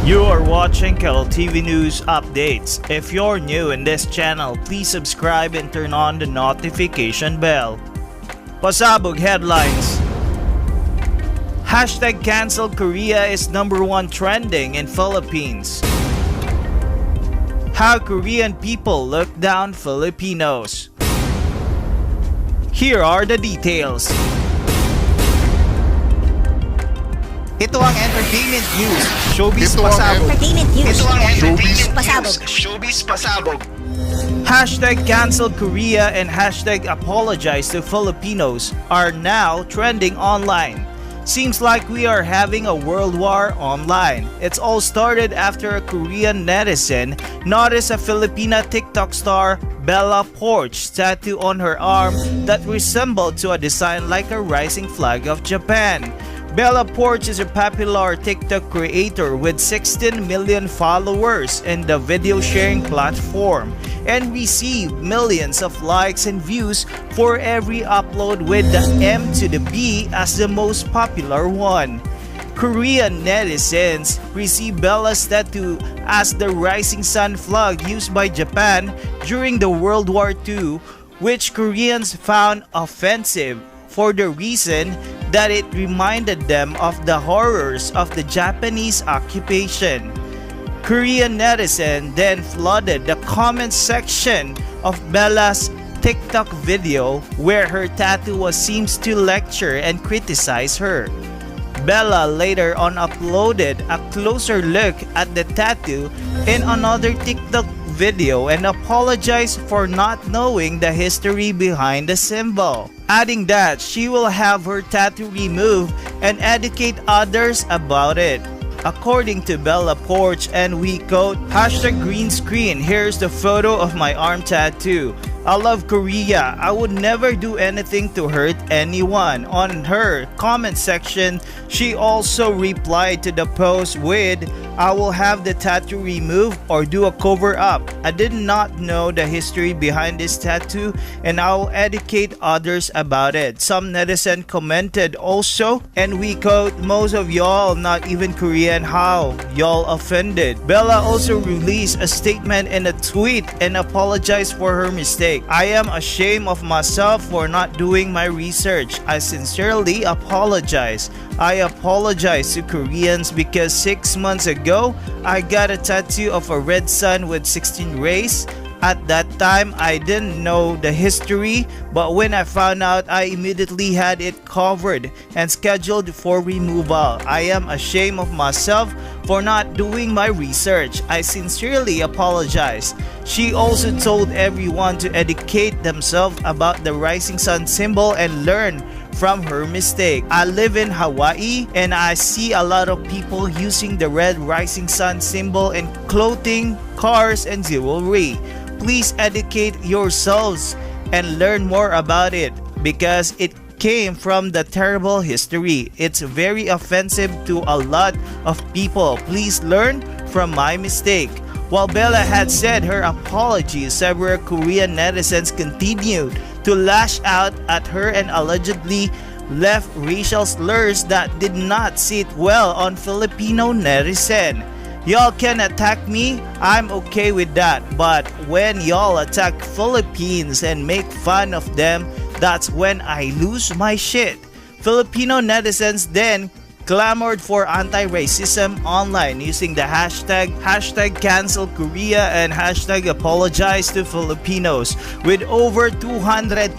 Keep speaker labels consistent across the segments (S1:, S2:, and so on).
S1: You are watching Kettle TV News Updates. If you're new in this channel, please subscribe and turn on the notification bell. Pasabog headlines. Hashtag cancel Korea is #1 trending in Philippines. How Korean people look down Filipinos. Here are the details. Ito ang entertainment news. Showbiz pasabog. Ito ang entertainment news. Showbiz pasabog. Hashtag cancel Korea and hashtag apologize to Filipinos are now trending online. Seems like we are having a world war online. It's all started after a Korean netizen noticed a Filipina TikTok star Bella Poarch tattoo on her arm that resembled to a design like a rising flag of Japan. Bella Poarch is a popular TikTok creator with 16 million followers in the video sharing platform and received millions of likes and views for every upload, with the M to the B as the most popular one. Korean netizens received Bella's tattoo as the rising sun flag used by Japan during the World War II, which Koreans found offensive for the reason that it reminded them of the horrors of the Japanese occupation. Korean netizens then flooded the comment section of Bella's TikTok video where her tattoo seems to lecture and criticize her. Bella later on uploaded a closer look at the tattoo in another TikTok video and apologized for not knowing the history behind the symbol, adding that she will have her tattoo removed and educate others about it. According to Bella Poarch, and we quote, hashtag green screen, here's the photo of my arm tattoo. I love Korea. I would never do anything to hurt anyone. On her comment section, she also replied to the post with, I will have the tattoo removed or do a cover up. I did not know the history behind this tattoo and I will educate others about it. Some netizen commented also, and we quote, most of y'all not even Korean, how y'all offended. Bella also released a statement in a tweet and apologized for her mistake. I am ashamed of myself for not doing my research. I sincerely apologize. I apologize to Koreans because 6 months ago, I got a tattoo of a red sun with 16 rays. At that time, I didn't know the history, but when I found out, I immediately had it covered and scheduled for removal. I am ashamed of myself for not doing my research. I sincerely apologize. She also told everyone to educate themselves about the rising sun symbol and learn from her mistake. I live in Hawaii and I see a lot of people using the red rising sun symbol in clothing, cars, and jewelry. Please educate yourselves and learn more about it because it came from the terrible history. It's very offensive to a lot of people. Please learn from my mistake. While Bella had said her apology, several Korean netizens continued to lash out at her and allegedly left racial slurs that did not sit well on Filipino netizen. Y'all can attack me, I'm okay with that, but when y'all attack Philippines and make fun of them, that's when I lose my shit. Filipino netizens then clamored for anti-racism online using the hashtag cancel Korea and hashtag apologize to Filipinos, with over 200,000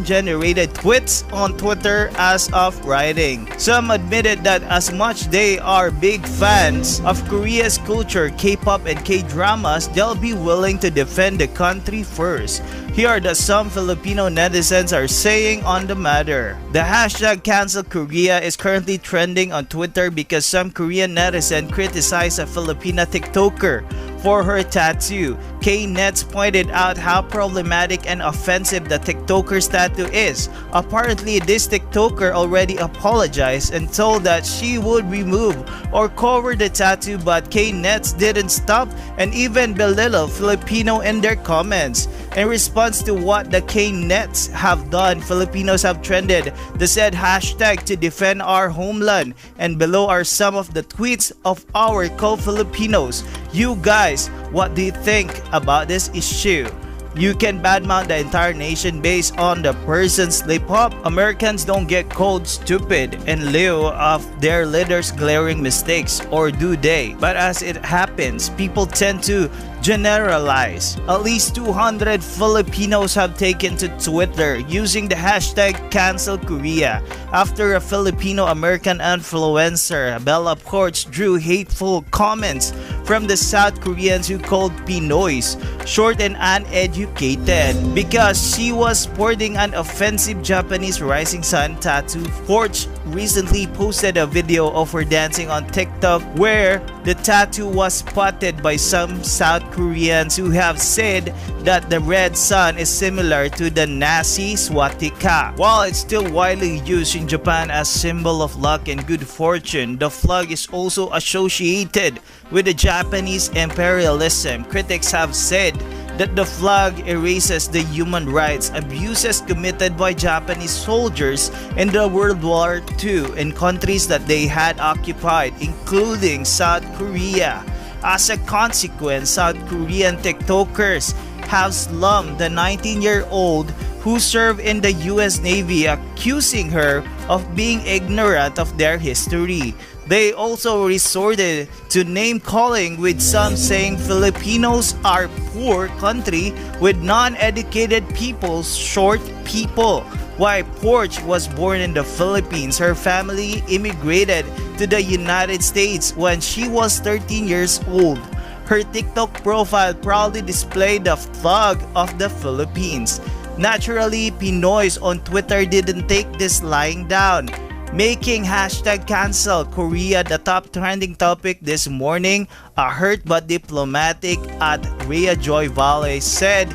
S1: generated tweets on Twitter as of writing. Some admitted that as much they are big fans of Korea's culture, K-pop and K-dramas, they'll be willing to defend the country first. Here are the some Filipino netizens are saying on the matter. The hashtag cancel Korea is currently trending on Twitter because some Korean netizen criticized a Filipina TikToker for her tattoo. Knets pointed out how problematic and offensive the TikToker's tattoo is. Apparently, this TikToker already apologized and told that she would remove or cover the tattoo, but Nets didn't stop and even belittle Filipino in their comments. In response to what the Nets have done, Filipinos have trended the said hashtag to defend our homeland, and below are some of the tweets of our co-Filipinos. You guys, what do you think about this issue? You can badmouth the entire nation based on the person's slip-up. Americans don't get called stupid in lieu of their leaders' glaring mistakes, or do they? But as it happens, people tend to generalize. At least 200 Filipinos have taken to Twitter using the hashtag #CancelKorea after a Filipino-American influencer, Bella Porch, drew hateful comments from the South Koreans who called Pinoys short and uneducated because she was sporting an offensive Japanese rising sun tattoo. Porch recently posted a video of her dancing on TikTok where the tattoo was spotted by some South Koreans who have said that the red sun is similar to the Nazi swastika. While it's still widely used in Japan as symbol of luck and good fortune, the flag is also associated with the Japanese imperialism. Critics have said that the flag erases the human rights abuses committed by Japanese soldiers in the World War II in countries that they had occupied, including South Korea. As a consequence, South Korean TikTokers have slammed the 19-year-old who served in the US Navy, accusing her of being ignorant of their history. They also resorted to name-calling, with some saying Filipinos are poor country with non-educated people, short people. While Porch was born in the Philippines, her family immigrated to the United States when she was 13 years old. Her TikTok profile proudly displayed the flag of the Philippines. Naturally, Pinoys on Twitter didn't take this lying down, making hashtag #CancelKorea the top trending topic this morning. A hurt but diplomatic at Rhea Joy Valley said,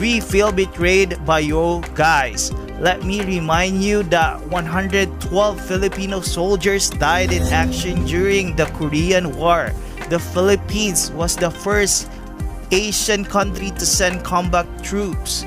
S1: "We feel betrayed by you guys. Let me remind you that 112 Filipino soldiers died in action during the Korean War. The Philippines was the first Asian country to send combat troops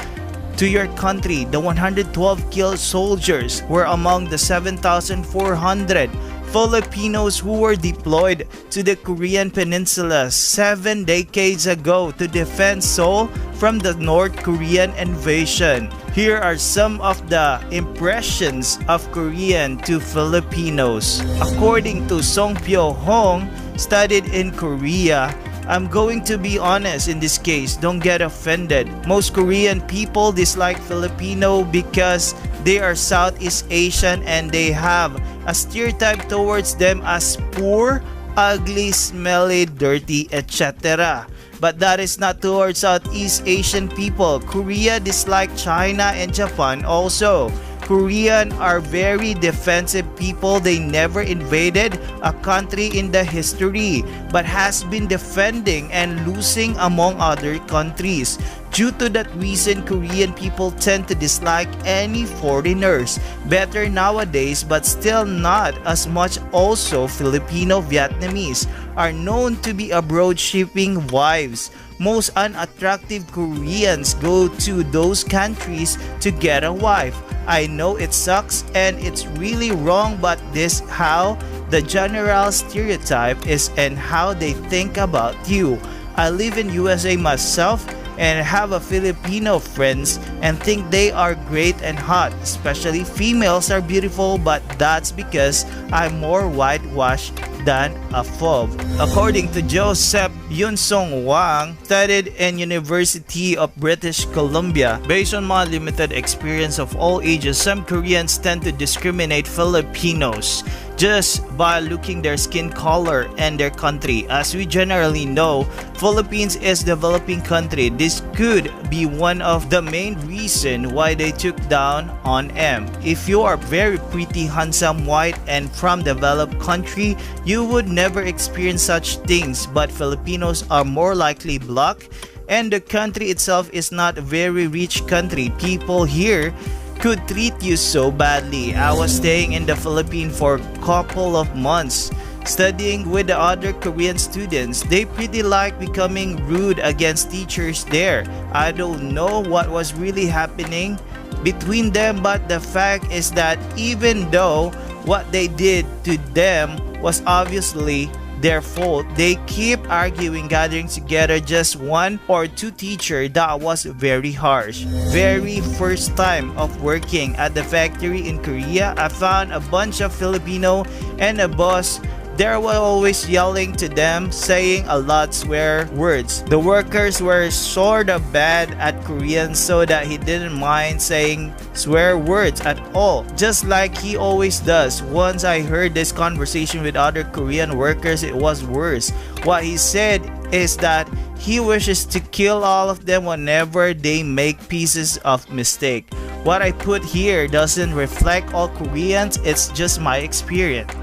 S1: to your country. The 112 killed soldiers were among the 7,400 Filipinos who were deployed to the Korean Peninsula 7 decades ago to defend Seoul from the North Korean invasion. Here are some of the impressions of Korean to Filipinos. According to Song Pyo-hong, studied in Korea, I'm going to be honest in this case, don't get offended. Most Korean people dislike Filipino because they are Southeast Asian and they have a stereotype towards them as poor, ugly, smelly, dirty, etc. But that is not towards Southeast Asian people. Korea dislike China and Japan also. Korean are very defensive people. They never invaded a country in the history, but has been defending and losing among other countries. Due to that reason, Korean people tend to dislike any foreigners. Better nowadays, but still not as much. Also, Filipino Vietnamese are known to be abroad shipping wives. Most unattractive Koreans go to those countries to get a wife. I know it sucks and it's really wrong, but this how the general stereotype is and how they think about you. I live in USA myself and have a Filipino friends and think they are great and hot. Especially females are beautiful, but that's because I'm more whitewashed than a phobe. According to Joseph Yunsong Wang, studied in University of British Columbia, based on my limited experience of all ages, some Koreans tend to discriminate Filipinos. just by looking their skin color and their country. As we generally know, Philippines is a developing country. This could be one of the main reason why they took down on M. If you are very pretty, handsome, white, and from developed country, you would never experience such things. But Filipinos are more likely black, and the country itself is not a very rich country. People here could treat you so badly. I was staying in the Philippines for a couple of months, studying with the other Korean students. They pretty like becoming rude against teachers there. I don't know what was really happening between them, but the fact is that even though what they did to them was obviously their fault, they keep arguing, gathering together just one or two teachers. That was very harsh. Very first time of working at the factory in Korea, I found a bunch of Filipino and a boss. They were always yelling to them, saying a lot swear words. The workers were sort of bad at Korean, so that he didn't mind saying swear words at all, just like he always does. Once I heard this conversation with other Korean workers, it was worse. What he said is that he wishes to kill all of them whenever they make pieces of mistake. What I put here doesn't reflect all Koreans, it's just my experience.